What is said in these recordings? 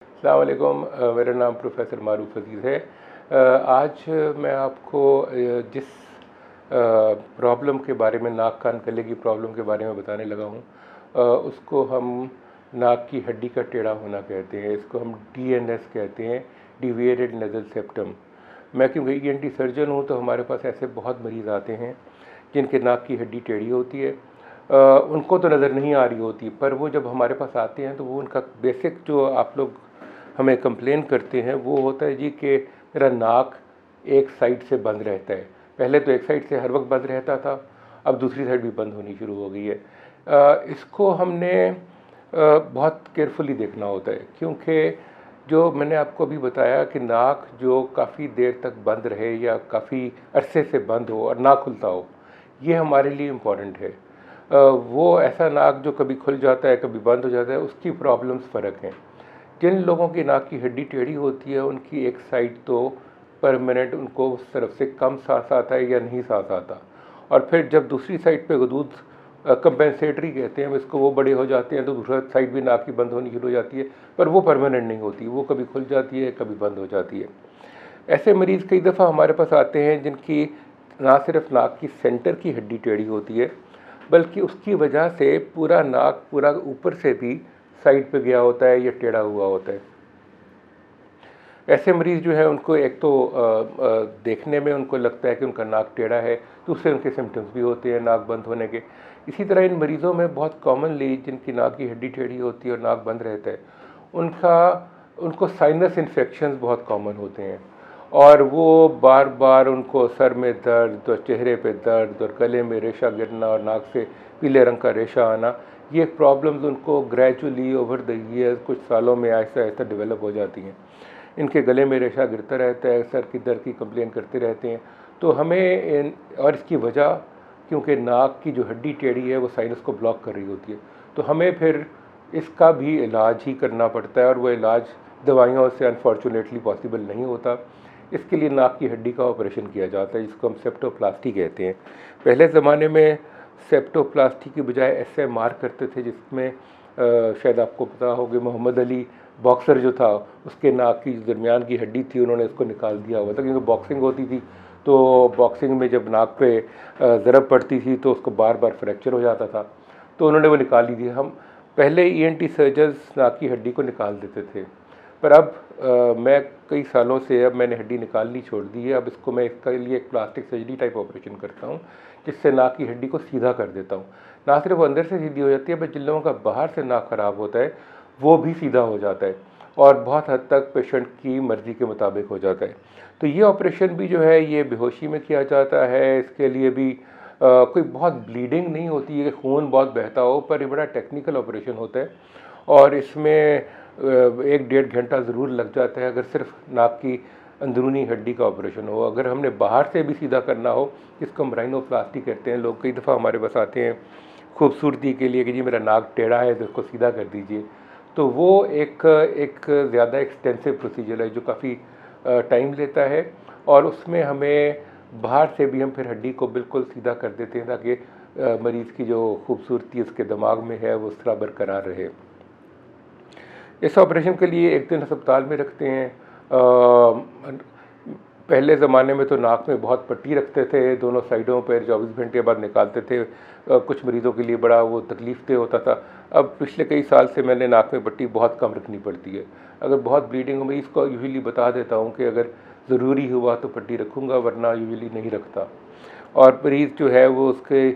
अस्सलाम वालेकुम। मेरा नाम प्रोफेसर मारूफ अजीज़ है। आज मैं आपको जिस प्रॉब्लम के बारे में, नाक कान गले की प्रॉब्लम के बारे में बताने लगा हूँ, उसको हम नाक की हड्डी का टेढ़ा होना कहते हैं। इसको हम डीएनएस कहते हैं, डिविएटेड नेज़ल सेप्टम। मैं क्योंकि ईएनटी सर्जन हूँ तो हमारे पास ऐसे बहुत मरीज़ आते हैं जिनके नाक की हड्डी टेढ़ी होती है। उनको तो नज़र नहीं आ रही होती, पर वो जब हमारे पास आते हैं तो वो उनका बेसिक जो आप लोग हमें कंप्लेन करते हैं वो होता है जी कि मेरा नाक एक साइड से बंद रहता है। पहले तो एक साइड से हर वक्त बंद रहता था, अब दूसरी साइड भी बंद होनी शुरू हो गई है। इसको हमने बहुत केयरफुली देखना होता है, क्योंकि जो मैंने आपको अभी बताया कि नाक जो काफ़ी देर तक बंद रहे या काफ़ी अरसे से बंद हो और ना खुलता हो, ये हमारे लिए इम्पॉर्टेंट है। वो ऐसा नाक जो कभी खुल जाता है कभी बंद हो जाता है, उसकी प्रॉब्लम्स फ़र्क हैं। जिन लोगों की नाक की हड्डी टेढ़ी होती है उनकी एक साइड तो परमानेंट उनको उस तरफ से कम सांस आता है या नहीं सांस आता, और फिर जब दूसरी साइड पे गदूद कंपेंसेटरी कहते हैं इसको, वो बड़े हो जाते हैं तो दूसरा साइड भी नाक की बंद होनी शुरू हो जाती है, पर वो परमानेंट नहीं होती, वो कभी खुल जाती है कभी बंद हो जाती है। ऐसे मरीज़ कई दफ़ा हमारे पास आते हैं जिनकी ना सिर्फ नाक की सेंटर की हड्डी टेढ़ी होती है, बल्कि उसकी वजह से पूरा नाक पूरा ऊपर से भी साइड पे गया होता है या टेढ़ा हुआ होता है। ऐसे मरीज़ जो है उनको एक तो देखने में उनको लगता है कि उनका नाक टेढ़ा है, दूसरे उनके सिम्टम्स भी होते हैं नाक बंद होने के। इसी तरह इन मरीज़ों में बहुत कॉमनली जिनकी नाक की हड्डी टेढ़ी होती है और नाक बंद रहता है, उनको साइनस इन्फेक्शंस बहुत कॉमन होते हैं, और वो बार बार उनको सर में दर्द और चेहरे पे दर्द और गले में रेशा गिरना और नाक से पीले रंग का रेशा आना, ये प्रॉब्लम्स उनको ग्रेजुअली ओवर द ईयर्स कुछ सालों में आहिस्ता आहिस्ता डेवलप हो जाती हैं। इनके गले में रेशा गिरता रहता है, सर की दर्द की कंप्लेन करते रहते हैं। तो हमें और इसकी वजह क्योंकि नाक की जो हड्डी टेढ़ी है वो साइनस को ब्लॉक कर रही होती है, तो हमें फिर इसका भी इलाज ही करना पड़ता है, और वो इलाज दवाइयों से अनफॉर्चुनेटली पॉसिबल नहीं होता। इसके लिए नाक की हड्डी का ऑपरेशन किया जाता है, जिसको हम सेप्टोप्लास्टी कहते हैं। पहले ज़माने में सेप्टोप्लास्टी की बजाय एसएमआर करते थे, जिसमें शायद आपको पता होगा मोहम्मद अली बॉक्सर जो था, उसके नाक की दरमियान की हड्डी थी, उन्होंने उसको निकाल दिया हुआ था, क्योंकि बॉक्सिंग होती थी तो बॉक्सिंग में जब नाक पे ज़रब पड़ती थी तो उसको बार बार फ्रैक्चर हो जाता था, तो उन्होंने वो निकाल ली थी। हम पहले ईएनटी सर्जन्स नाक की हड्डी को निकाल देते थे, पर अब मैं कई सालों से अब मैंने हड्डी निकालनी छोड़ दी है। अब इसको मैं इसके लिए एक प्लास्टिक सर्जरी टाइप ऑपरेशन करता हूँ, जिससे नाक की हड्डी को सीधा कर देता हूँ। ना सिर्फ अंदर से सीधी हो जाती है, बल्कि जिन लोगों का बाहर से नाक ख़राब होता है वो भी सीधा हो जाता है, और बहुत हद तक पेशेंट की मर्ज़ी के मुताबिक हो जाता है। तो ये ऑपरेशन भी जो है ये बेहोशी में किया जाता है। इसके लिए भी कोई बहुत ब्लीडिंग नहीं होती है कि खून बहुत बहता हो, पर ये बड़ा टेक्निकल ऑपरेशन होता है, और इसमें 1-1.5 घंटा ज़रूर लग जाता है अगर सिर्फ नाक की अंदरूनी हड्डी का ऑपरेशन हो। अगर हमने बाहर से भी सीधा करना हो, जिसको हम राइनोप्लास्टी कहते हैं, लोग कई दफ़ा हमारे पास आते हैं खूबसूरती के लिए कि जी मेरा नाक टेढ़ा है तो इसको सीधा कर दीजिए, तो वो एक ज़्यादा एक्सटेंसिव प्रोसीजर है जो काफ़ी टाइम लेता है, और उसमें हमें बाहर से भी हम फिर हड्डी को बिल्कुल सीधा कर देते हैं ताकि मरीज़ की जो खूबसूरती उसके दिमाग में है वो उस तरह बरकरार रहे। इस ऑपरेशन के लिए एक दिन अस्पताल में रखते हैं। पहले ज़माने में तो नाक में बहुत पट्टी रखते थे दोनों साइडों पर, 24 घंटे बाद निकालते थे। कुछ मरीज़ों के लिए बड़ा वो तकलीफ़ दे होता था। अब पिछले कई साल से मैंने नाक में पट्टी बहुत कम रखनी पड़ती है। अगर बहुत ब्लीडिंग हो, मैं इसको यूजुअली बता देता हूँ कि अगर ज़रूरी हुआ तो पट्टी रखूँगा, वरना यूजुअली नहीं रखता। और मरीज़ जो है वो उसके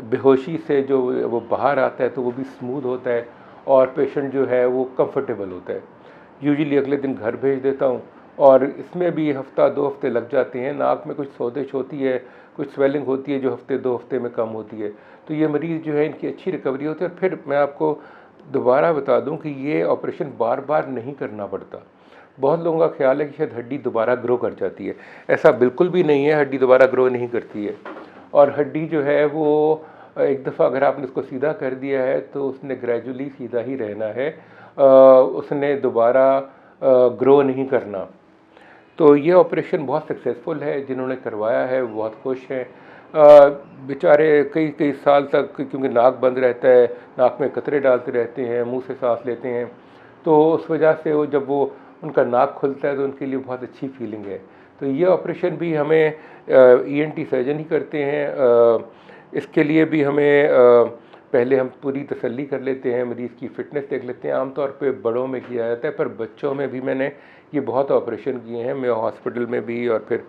बेहोशी से जो वो बाहर आता है तो वो भी स्मूथ होता है, और पेशेंट जो है वो कंफर्टेबल होता है। यूजुअली अगले दिन घर भेज देता हूँ, और इसमें भी हफ़्ता 2 हफ़्ते लग जाते हैं। नाक में कुछ सोजिश होती है, कुछ स्वेलिंग होती है जो हफ़्ते 2 हफ़्ते में कम होती है। तो ये मरीज़ जो है इनकी अच्छी रिकवरी होती है। और फिर मैं आपको दोबारा बता दूं कि ये ऑपरेशन बार बार नहीं करना पड़ता। बहुत लोगों का ख्याल है कि शायद हड्डी दोबारा ग्रो कर जाती है, ऐसा बिल्कुल भी नहीं है। हड्डी दोबारा ग्रो नहीं करती है, और हड्डी जो है वो एक दफ़ा अगर आपने उसको सीधा कर दिया है तो उसने ग्रेजुअली सीधा ही रहना है, उसने दोबारा ग्रो नहीं करना। तो ये ऑपरेशन बहुत सक्सेसफुल है, जिन्होंने करवाया है वो बहुत खुश हैं। बेचारे कई कई साल तक, क्योंकि नाक बंद रहता है, नाक में कतरे डालते रहते हैं, मुंह से सांस लेते हैं, तो उस वजह से वो जब वो उनका नाक खुलता है तो उनके लिए बहुत अच्छी फीलिंग है। तो ये ऑपरेशन भी हमें ईएनटी सर्जन ही करते हैं। इसके लिए भी हमें पहले हम पूरी तसल्ली कर लेते हैं, मरीज़ की फ़िटनेस देख लेते हैं। आमतौर पे बड़ों में किया जाता है, पर बच्चों में भी मैंने ये बहुत ऑपरेशन किए हैं। मैं हॉस्पिटल में भी और फिर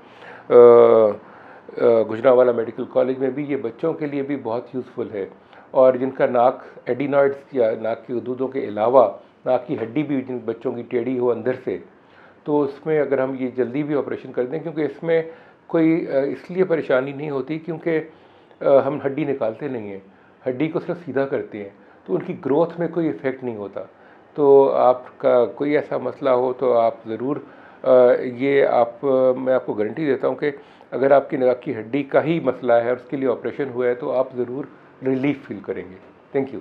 गुजरांवाला मेडिकल कॉलेज में भी ये बच्चों के लिए भी बहुत यूज़फुल है। और जिनका नाक एडिनॉइड्स या नाक की हदूदों के अलावा नाक की हड्डी भी जिन बच्चों की टेढ़ी हो अंदर से, तो उसमें अगर हम ये जल्दी भी ऑपरेशन कर दें, क्योंकि इसमें कोई इसलिए परेशानी नहीं होती क्योंकि हम हड्डी निकालते नहीं हैं, हड्डी को सिर्फ सीधा करते हैं, तो उनकी ग्रोथ में कोई इफ़ेक्ट नहीं होता। तो आपका कोई ऐसा मसला हो तो आप ज़रूर मैं आपको गारंटी देता हूँ कि अगर आपकी नाक की हड्डी का ही मसला है और उसके लिए ऑपरेशन हुआ है तो आप ज़रूर रिलीफ फील करेंगे। Thank you.